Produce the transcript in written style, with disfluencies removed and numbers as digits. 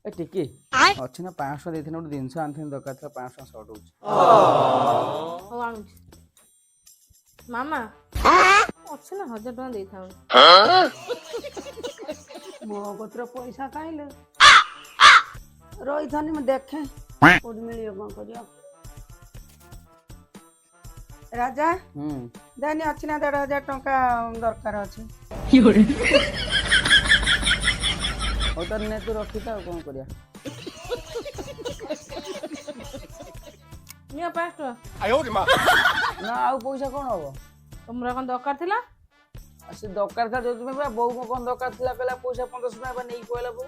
ए टिकी अच्छी ना 500 देथिन गोटे जिनस आनथिन दरकार था 500 शॉर्ट होउछ हौ आनुଛି मामा ଅଛି ନା 1000 ଟଙ୍କା ଦେଇଥାଉ मो गोत्र पैसा खाइले रही थानी मैं देखे कोड मिलियो कौन करियो राजा दानी अच्छी ना 1500 टंका दरकार अछि हो तो ने तू रखी था कौन करिया ନିଅ 5 ଟଙ୍କା ना आउ पैसा कौन हबो ତମର କଣ ଦରକାର ଥିଲା से दरकार था जो तुम्हें बो को कौन दरकार थिला कहला पैसा 1500 टका नहीं कहला बो